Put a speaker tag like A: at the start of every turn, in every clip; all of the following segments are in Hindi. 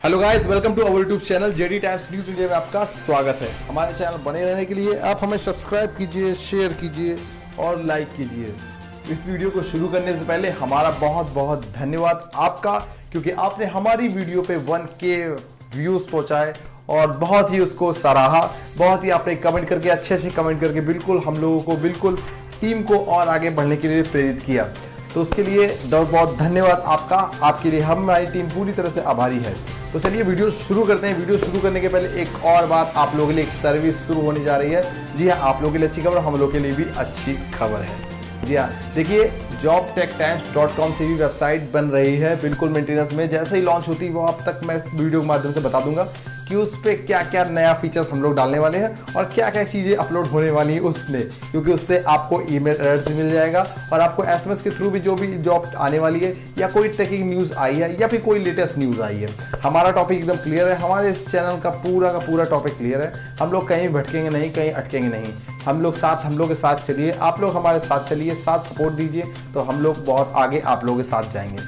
A: Hello guys, welcome to our YouTube channel JD Times News India में आपका स्वागत है। हमारे चैनल बने रहने के लिए आप हमें सब्सक्राइब कीजिए, शेयर कीजिए और लाइक कीजिए। इस वीडियो को शुरू करने से पहले हमारा बहुत बहुत धन्यवाद आपका, क्योंकि आपने हमारी वीडियो पे 1K व्यूज पहुंचाए और बहुत ही उसको सराहा। बहुत ही आपने कमेंट करके, अच्छे से कमेंट करके बिल्कुल हम लोगों को, बिल्कुल टीम को और आगे बढ़ने के लिए प्रेरित किया। तो उसके लिए बहुत बहुत धन्यवाद आपका। आपके लिए हमारी टीम पूरी तरह से आभारी है। तो चलिए वीडियो शुरू करते हैं। वीडियो शुरू करने के पहले एक और बात, आप लोगों के लिए एक सर्विस शुरू होने जा रही है। जी हाँ, आप लोगों के लिए अच्छी खबर, हम लोग के लिए भी अच्छी खबर है। जी हाँ, देखिए jobtechtimes.com से भी वेबसाइट बन रही है, बिल्कुल मेंटेनेंस में। जैसे ही लॉन्च होती है वो आप तक मैं इस वीडियो के माध्यम से बता दूंगा कि उस पर क्या क्या नया फीचर्स हम लोग डालने वाले हैं और क्या क्या चीज़ें अपलोड होने वाली हैं उसमें, क्योंकि उससे आपको ईमेल अलर्ट मिल जाएगा और आपको एसएमएस के थ्रू भी जो भी जॉब आने वाली है या कोई ट्रैकिंग न्यूज़ आई है या फिर कोई लेटेस्ट न्यूज़ आई है। हमारा टॉपिक एकदम क्लियर है, हमारे इस चैनल का पूरा टॉपिक क्लियर है। हम लोग कहीं भटकेंगे नहीं, कहीं अटकेंगे नहीं। हम लोग के साथ चलिए, आप लोग हमारे साथ चलिए, साथ सपोर्ट दीजिए, तो हम लोग बहुत आगे आप लोगों के साथ जाएंगे।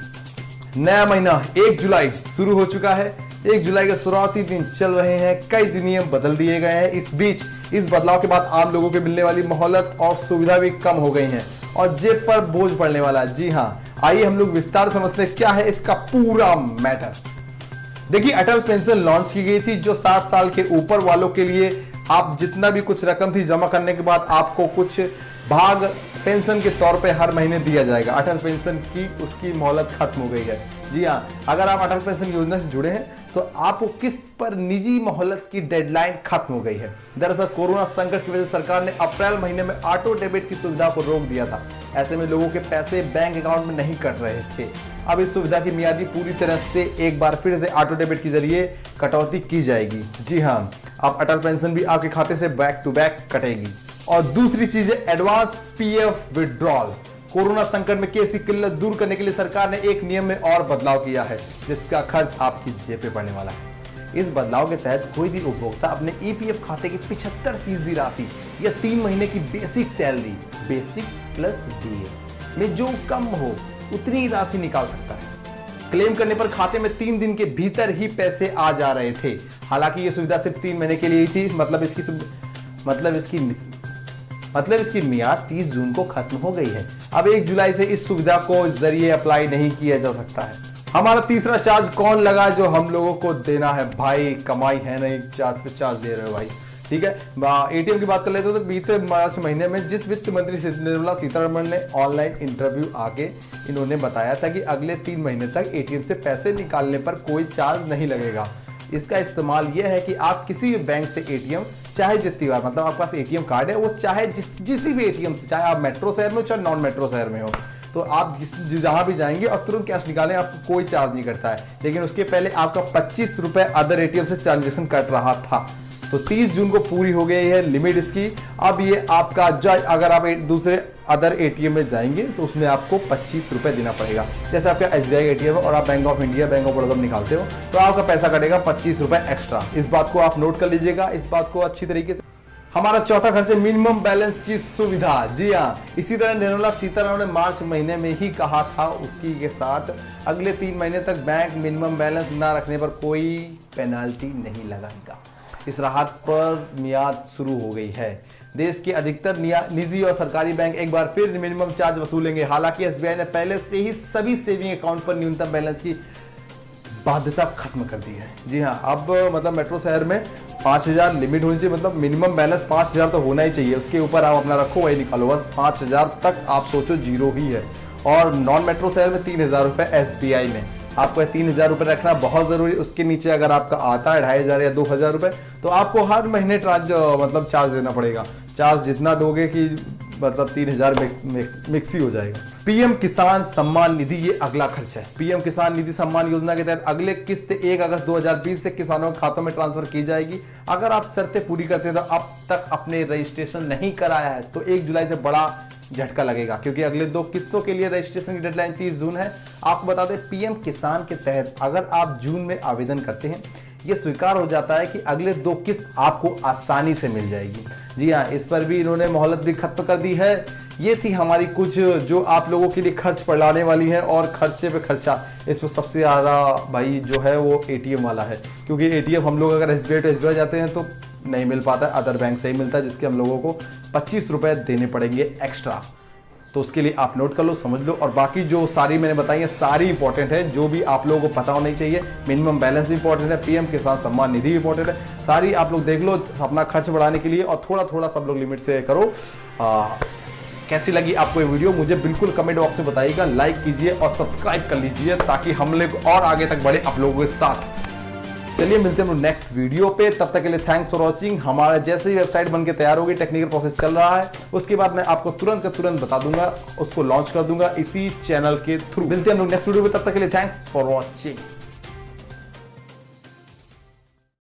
A: नया महीना 1 जुलाई शुरू हो चुका है। 1 जुलाई के शुरुआती दिन चल रहे हैं। कई नियम बदल दिए गए हैं। इस बीच इस बदलाव के बाद आम लोगों को मिलने वाली मोहलत और सुविधा भी कम हो गई हैं और जेब पर बोझ पड़ने वाला है। जी हाँ, आइए हम लोग विस्तार समझते हैं क्या है इसका पूरा मैटर। देखिए, अटल पेंशन लॉन्च की गई थी, जो 60 साल के ऊपर वालों के लिए आप जितना भी कुछ रकम थी जमा करने के बाद आपको कुछ भाग पेंशन के तौर पे हर महीने दिया जाएगा। अटल पेंशन की उसकी मोहलत खत्म हो गई है। जी हाँ, अगर आप अटल पेंशन योजना से जुड़े हैं तो आपको किस्त पर निजी मोहलत की डेडलाइन खत्म हो गई है। दरअसल कोरोना संकट की वजह से सरकार ने अप्रैल महीने में ऑटो डेबिट की सुविधा को रोक दिया था। ऐसे में लोगों के पैसे बैंक अकाउंट में नहीं कट रहे थे। अब इस सुविधा की मियादी पूरी तरह से एक बार फिर से ऑटो डेबिट के जरिए कटौती की जाएगी। जी हाँ, अब अटल पेंशन भी आपके खाते से बैक टू बैक कटेगी। और दूसरी चीज है एडवांस पीएफ विड्रॉल। कोरोना संकट में कैसी किल्लत दूर करने के लिए सरकार ने एक नियम में और बदलाव किया है, जिसका खर्च आपकी जेब पे पड़ने वाला है। इस बदलाव के तहत कोई भी उपभोक्ता अपने ईपीएफ खाते की 75% राशि या 3 महीने की basic salary, basic plus DA में जो कम हो उतनी राशि निकाल सकता है। क्लेम करने पर खाते में 3 दिन के भीतर ही पैसे आ जा रहे थे। हालांकि ये सुविधा सिर्फ 3 महीने के लिए ही थी। मतलब इसकी मियाद 30 जून को खत्म हो गई है। अब 1 जुलाई से इस सुविधा को जरिए अप्लाई नहीं किया जा सकता है। हमारा तीसरा चार्ज कौन लगा जो हम लोगों को देना है? भाई कमाई है नहीं, चार्ज पे चार्ज दे रहे हो भाई। ठीक है, एटीएम की बात कर लेते हो तो बीते मार्च महीने में जिस वित्त मंत्री निर्मला सीतारमण ने ऑनलाइन इंटरव्यू आके इन्होंने बताया था कि अगले 3 महीने तक एटीएम से पैसे निकालने पर कोई चार्ज नहीं लगेगा। इसका इस्तेमाल यह है कि आप किसी भी बैंक से एटीएम, चाहे जितनी बार, मतलब आपके पास एटीएम कार्ड है, वो चाहे किसी भी एटीएम से, चाहे आप मेट्रो शहर में हो चाहे नॉन मेट्रो शहर में हो, तो आप जहां भी जाएंगे और तुरंत कैश निकालें, आपको कोई चार्ज नहीं करता है। लेकिन उसके पहले आपका 25 रुपए अदर एटीएम से ट्रांजेक्शन कट रहा था। तो 30 जून को पूरी हो गई है लिमिट इसकी। अब ये आपका अगर आप दूसरे अदर एटीएम में जाएंगे तो उसमें आपको 25 रुपए देना पड़ेगा। जैसे आपका एसबीआई एटीएम है और आप bank of India, bank of Baroda निकालते हो तो आपका पैसा कटेगा 25 रुपए एक्स्ट्रा। इस बात को आप नोट कर लीजिएगा, इस बात को अच्छी तरीके से। हमारा चौथा खर्च है मिनिमम बैलेंस की सुविधा। जी हाँ, इसी तरह निर्मला सीतारमण ने मार्च महीने में ही कहा था, उसकी के साथ अगले 3 महीने तक बैंक मिनिमम बैलेंस न रखने पर कोई पेनाल्टी नहीं लगाएगा। इस राहत पर मियाद शुरू हो गई है। देश के अधिकतर निजी और सरकारी बैंक एक बार फिर मिनिमम चार्ज वसूलेंगे। हालांकि एसबीआई ने पहले से ही सभी सेविंग अकाउंट पर न्यूनतम बैलेंस की बाध्यता खत्म कर दी है। जी हाँ, अब मतलब मेट्रो शहर में 5000 लिमिट होनी चाहिए, मतलब मिनिमम बैलेंस 5000 तो होना ही चाहिए। उसके ऊपर आप अपना रखो, वही निकालो, बस 5000 तक आप सोचो जीरो ही है। और नॉन मेट्रो शहर में 3000 रुपए एसबीआई में आपको 3000 रुपए रखना बहुत जरूरी। उसके नीचे अगर आपका आता है 2500 या 2000 रुपए तो आपको हर महीने चार्ज देना पड़ेगा। चार्ज जितना दोगे कि मतलब 3000 मिक्स ही हो जाएगा। पीएम किसान सम्मान निधि ये अगला खर्च है। पीएम किसान निधि सम्मान योजना के तहत अगले किस्त 1 अगस्त 2020 से किसानों के खातों में ट्रांसफर की जाएगी। अगर आप शर्तें पूरी करते हैं तो अब तक अपने रजिस्ट्रेशन नहीं कराया है तो 1 जुलाई से बड़ा झटका लगेगा, क्योंकि अगले 2 किस्तों के लिए रजिस्ट्रेशन की डेडलाइन 30 जून है। आपको बता दें, पीएम किसान के तहत अगर आप जून में आवेदन करते हैं, यह स्वीकार हो जाता है कि अगले 2 किस्त आपको आसानी से मिल जाएगी। जी हाँ, इस पर भी इन्होंने मोहलत भी खत्म कर दी है। ये थी हमारी कुछ जो आप लोगों के लिए खर्च पड़ाने वाली है, और खर्चे पे खर्चा इसमें सबसे ज़्यादा भाई जो है वो एटीएम वाला है, क्योंकि एटीएम हम लोग अगर SBI टू SBI जाते हैं तो नहीं मिल पाता, अदर बैंक से ही मिलता है, जिसके हम लोगों को 25 रुपये देने पड़ेंगे एक्स्ट्रा। तो उसके लिए आप नोट कर लो, समझ लो। और बाकी जो सारी मैंने बताई है सारी इंपॉर्टेंट है, जो भी आप लोगों को पता होना चाहिए। मिनिमम बैलेंस इंपॉर्टेंट है, PM किसान सम्मान निधि इंपॉर्टेंट है, सारी आप लोग देख लो अपना खर्च बढ़ाने के लिए। और थोड़ा थोड़ा सब लोग लिमिट से करो। कैसी लगी आपको ये वीडियो मुझे बिल्कुल कमेंट बॉक्स में बताइएगा। लाइक कीजिए और सब्सक्राइब कर लीजिए ताकि हम लोग और आगे तक बढ़े आप लोगों के साथ। चलिए मिलते हैं नेक्स्ट वीडियो पे, तब तक के लिए थैंक्स फॉर वॉचिंग। हमारा जैसे ही वेबसाइट बनके तैयार होगी, टेक्निकल प्रोसेस चल रहा है, उसके बाद मैं आपको तुरंत का तुरंत बता दूंगा, उसको लॉन्च कर दूंगा इसी चैनल के थ्रू। मिलते हैं नेक्स्ट वीडियो में, तब तक के लिए थैंक्स फॉर वॉचिंग।